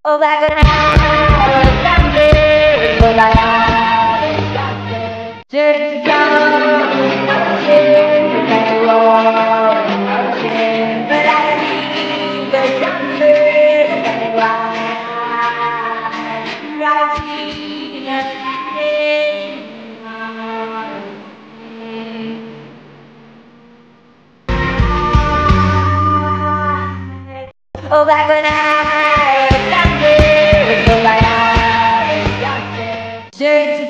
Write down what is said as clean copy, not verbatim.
Oh, back when I was younger, but I turn to come, back to all, but I see the younger than rising oh, back when I was younger, so I was younger.